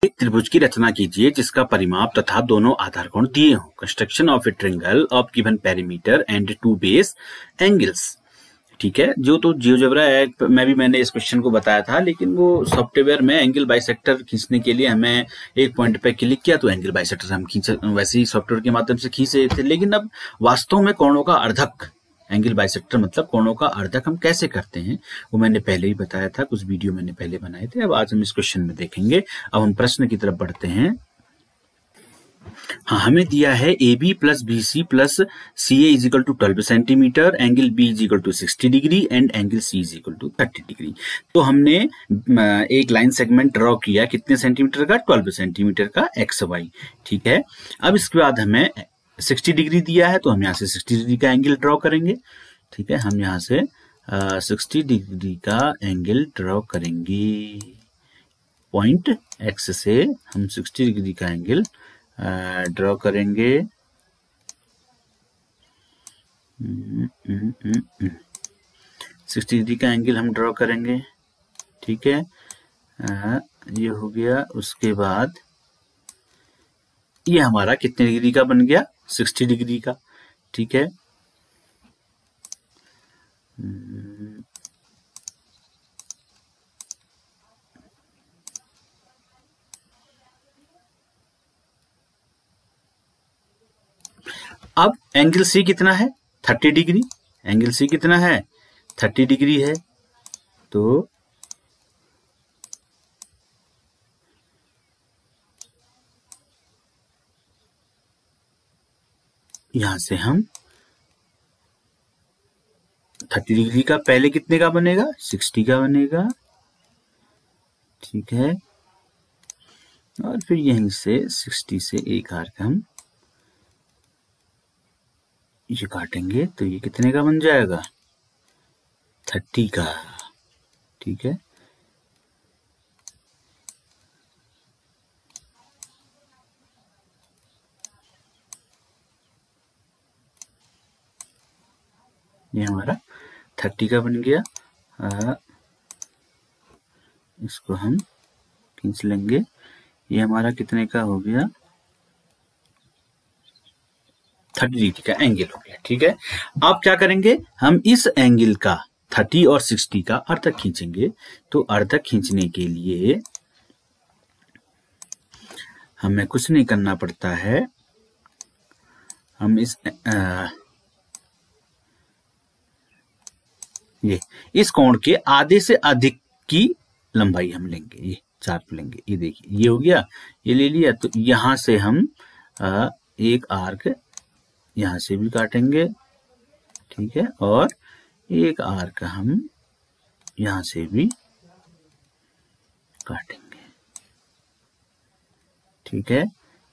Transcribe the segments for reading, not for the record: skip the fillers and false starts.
एक त्रिभुज की रचना कीजिए जिसका परिमाप तथा दोनों आधार कोण दिए हों। Construction of a triangle of given perimeter and two base angles. ठीक है, जो तो जियोजेब्रा है मैंने इस क्वेश्चन को बताया था, लेकिन वो सॉफ्टवेयर में एंगल बाइसेक्टर खींचने के लिए हमें एक पॉइंट पे क्लिक किया तो एंगल बाइसेक्टर हम खींच वैसे ही सॉफ्टवेयर के माध्यम से खींच रहे थे। लेकिन अब वास्तव में कोणों का अर्धक, एंगल बाइसेक्टर मतलब कोणों का अर्धक हम कैसे करते हैं वो मैंने पहले ही बताया था, कुछ वीडियो मैंने पहले बनाए थे। अब आज हम इस क्वेश्चन में देखेंगे। अब हम प्रश्न की तरफ बढ़ते हैं। हाँ, हमें दिया है A B plus B C plus C A is equal to 12 centimetre, angle B is equal to 60 degree and angle C is equal to 30 degree. तो हमने एक लाइन सेगमेंट ड्रॉ किया कितने सेंटीमीटर का, 12 सेंटीमीटर का एक्स वाई। ठीक है, अब इसके बाद हमें 60 डिग्री दिया है तो हम यहाँ से 60 डिग्री का एंगल ड्रॉ करेंगे। ठीक है, हम यहाँ से 60 डिग्री का एंगल ड्रॉ करेंगे। पॉइंट एक्स से हम 60 डिग्री का एंगल ड्रॉ करेंगे। 60 डिग्री का एंगल हम ड्रॉ करेंगे। ठीक है, ये हो गया। उसके बाद ये हमारा कितने डिग्री का बन गया, 60 डिग्री का। ठीक है, अब एंगल सी कितना है, 30 डिग्री। एंगल सी कितना है, 30 डिग्री है। तो यहां से हम 30 डिग्री का पहले कितने का बनेगा, 60 का बनेगा। ठीक है, और फिर यहीं से 60 से एक आर्क हम ये काटेंगे तो ये कितने का बन जाएगा, 30 का। ठीक है, ये हमारा 30 का बन गया। इसको हम खींच लेंगे। ये हमारा कितने का हो गया, 30 डिग्री का एंगल हो गया। ठीक है, अब क्या करेंगे, हम इस एंगल का 30 और 60 का अर्धक खींचेंगे। तो अर्धक खींचने के लिए हमें कुछ नहीं करना पड़ता है। हम इस कोण के आधे से अधिक की लंबाई हम लेंगे। ये चाप लेंगे, ये देखिए ये हो गया, ये ले लिया। तो यहां से हम एक आर्क यहां से भी काटेंगे। ठीक है, और एक आर्क हम यहां से भी काटेंगे। ठीक है,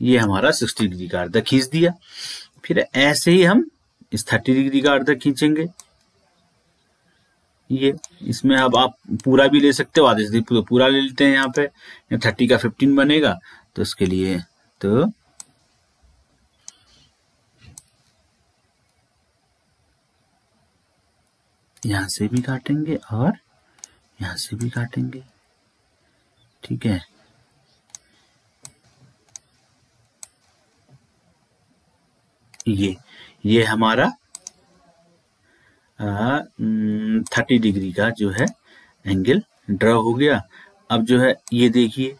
ये हमारा 60 डिग्री का अर्धक खींच दिया। फिर ऐसे ही हम इस 30 डिग्री का अर्धक खींचेंगे। ये इसमें अब आप पूरा भी ले सकते हो, आधे से पूरा ले लेते हैं। यहाँ पे 30 का 15 बनेगा, तो इसके लिए तो यहां से भी काटेंगे और यहां से भी काटेंगे। ठीक है, ये हमारा 30 डिग्री का जो है एंगल ड्रॉ हो गया। अब जो है ये देखिए,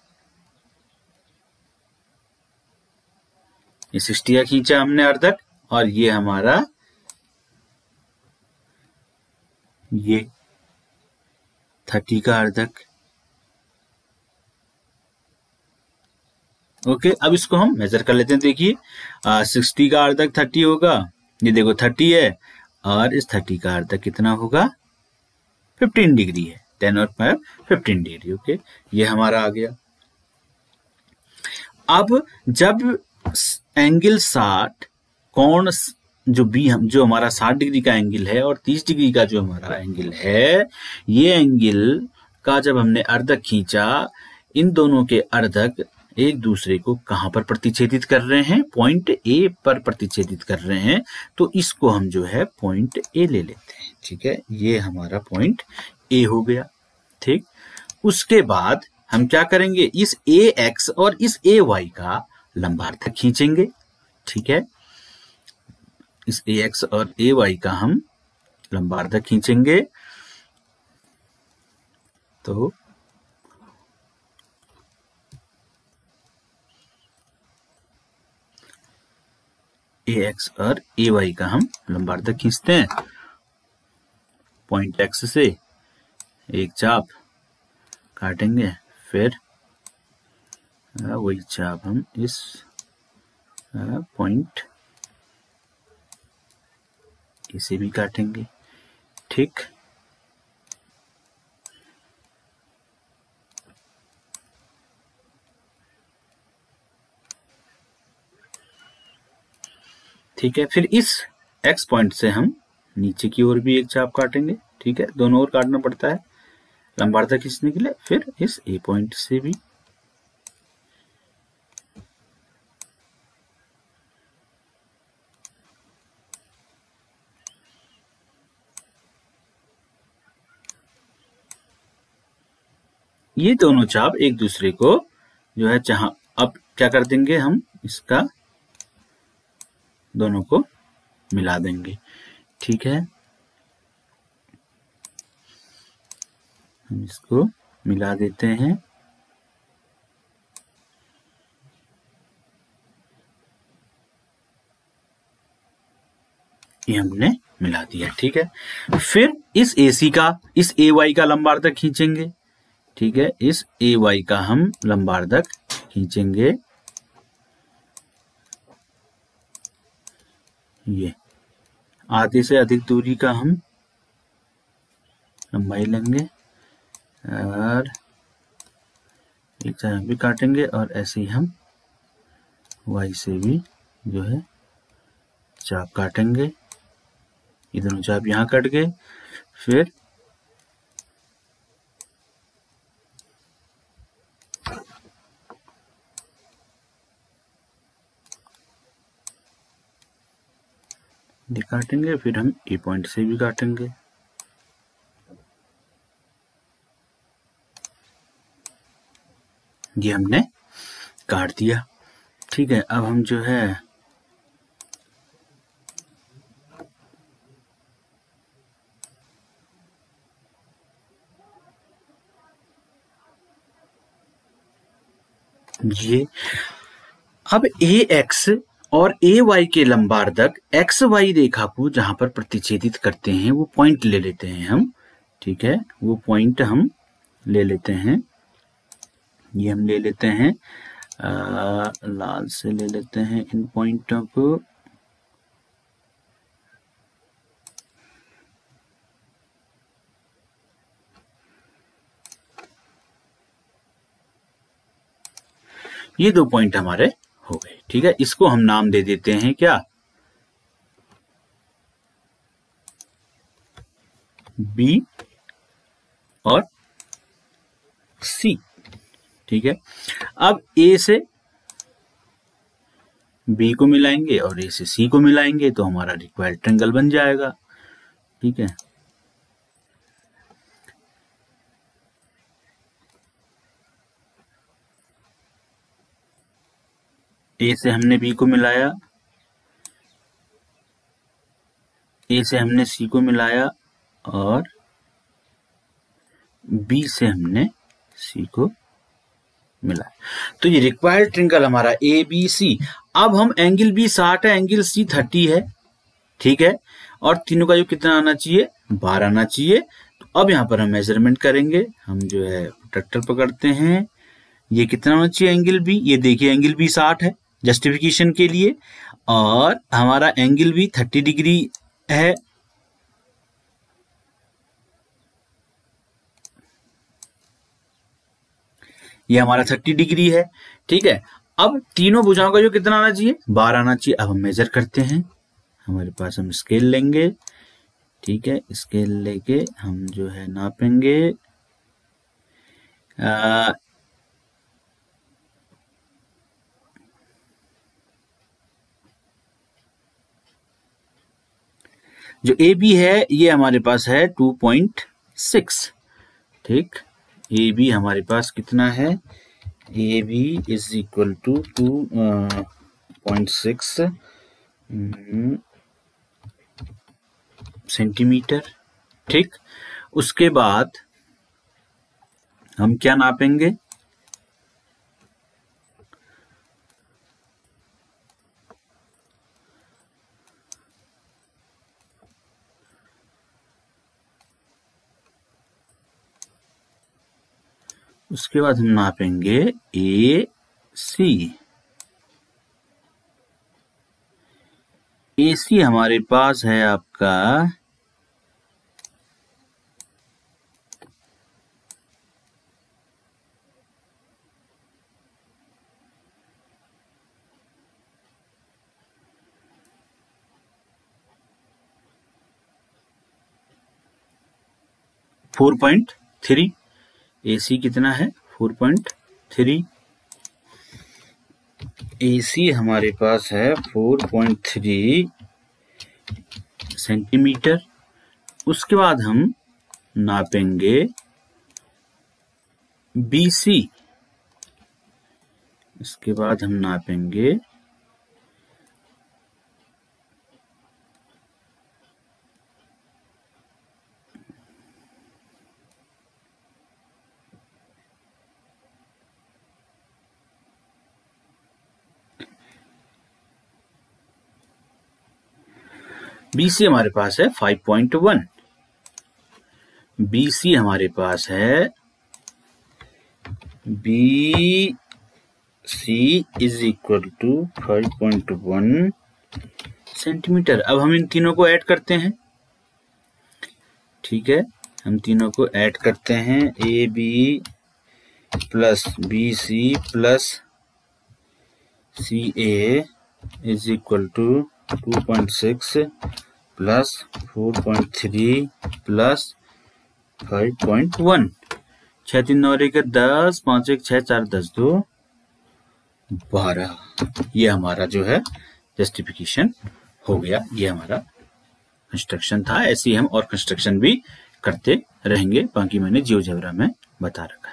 ये 60 का खींचा हमने अर्धक, और ये हमारा ये 30 का अर्धक। ओके, अब इसको हम मेजर कर लेते हैं। देखिए 60 का अर्धक 30 होगा, ये देखो 30 है, और इस 30 का अर्धक कितना होगा, 15 डिग्री है। 10 और 5 15 डिग्री। ओके, ये हमारा आ गया। अब जब एंगल 60 कोण जो हमारा 60 डिग्री का एंगल है और 30 डिग्री का जो हमारा एंगल है, ये एंगल का जब हमने अर्धक खींचा, इन दोनों के अर्धक एक दूसरे को कहां पर प्रतिच्छेदित कर रहे हैं, पॉइंट ए पर प्रतिच्छेदित कर रहे हैं। तो इसको हम जो है पॉइंट ए ले लेते हैं। ठीक है, ये हमारा पॉइंट ए हो गया। ठीक, उसके बाद हम क्या करेंगे, इस ए एक्स और इस ए वाई का लंबार्धक खींचेंगे। ठीक है, इस ए एक्स और ए वाई का हम लंबार्धक खींचेंगे। तो ए एक्स और ए वाई का हम लंबार्धक खींचते हैं। पॉइंट एक्स से एक चाप काटेंगे, फिर वही चाप हम इस पॉइंट इसे भी काटेंगे। ठीक, ठीक है, फिर इस एक्स पॉइंट से हम नीचे की ओर भी एक चाप काटेंगे। ठीक है, दोनों ओर काटना पड़ता है लंबार्धक खींचने के लिए। फिर इस ए पॉइंट से भी ये दोनों चाप एक दूसरे को जो है जहां, अब क्या कर देंगे, हम इसका दोनों को मिला देंगे। ठीक है, हम इसको मिला देते हैं। ये हमने मिला दिया। ठीक है, फिर इस AC का, इस AY का लंबार्धक खींचेंगे। ठीक है, इस AY का हम लंबार्धक खींचेंगे। ये आधे से अधिक दूरी का हम लंबाई लेंगे और एक चाप भी काटेंगे और ऐसे ही हम Y से भी जो है चाप काटेंगे। ये दोनों चाप यहाँ कट गए। फिर ये काटेंगे, फिर हम ए पॉइंट से भी काटेंगे। ये हमने काट दिया। ठीक है, अब हम जो है ये अब ए एक्स और ए वाई के लंबार्धक एक्स वाई रेखा को जहां पर प्रतिच्छेदित करते हैं वो पॉइंट ले लेते हैं हम। ठीक है, वो पॉइंट हम ले लेते हैं। ये हम ले लेते हैं, लाल से ले लेते हैं इन पॉइंटों को। ये दो पॉइंट हमारे हो गए। ठीक है, इसको हम नाम दे देते हैं क्या, बी और सी। ठीक है, अब ए से बी को मिलाएंगे और ए से सी को मिलाएंगे तो हमारा रिक्वायर्ड ट्रायंगल बन जाएगा। ठीक है, ए से हमने बी को मिलाया, ए से हमने सी को मिलाया और बी से हमने सी को मिलाया, तो ये रिक्वायर्ड ट्रायंगल हमारा ए बी सी। अब हम एंगल बी 60 है, एंगल सी 30 है। ठीक है, और तीनों का जो कितना आना चाहिए, 12 आना चाहिए। तो अब यहाँ पर हम मेजरमेंट करेंगे। हम जो है प्रोट्रैक्टर पकड़ते हैं। ये कितना होना चाहिए एंगल बी, ये देखिए एंगल बी 60 है जस्टिफिकेशन के लिए, और हमारा एंगल बी 30 डिग्री है। ये हमारा 30 डिग्री है। ठीक है, अब तीनों भुजाओं का जो कितना आना चाहिए, 12 आना चाहिए। अब हम मेजर करते हैं। हमारे पास हम स्केल लेंगे। ठीक है, स्केल लेके हम जो है नापेंगे। जो ए बी है ये हमारे पास है 2.6। ठीक, ए बी हमारे पास कितना है, A B is equal to 2.6 centimetre. ठीक, उसके बाद हम क्या नापेंगे, उसके बाद हम नापेंगे ए सी। ए सी हमारे पास है आपका 4.3। AC कितना है, 4.3। AC हमारे पास है 4.3 सेंटीमीटर। उसके बाद हम नापेंगे BC। इसके बाद हम नापेंगे BC हमारे पास है 5.1। BC हमारे पास है BC is equal to 5.1 centimetre. अब हम इन तीनों को ऐड करते हैं। ठीक है, हम तीनों को ऐड करते हैं, AB plus BC plus CA is equal to 2.6 plus 4.3 plus 5.1। 6 3 9 1 10, 5 1 6 4 10 2 12। ये हमारा जो है जस्टिफिकेशन हो गया। ये हमारा कंस्ट्रक्शन था। ऐसे ही हम और कंस्ट्रक्शन भी करते रहेंगे, बाकी मैंने जियोजेब्रा में बता रखा।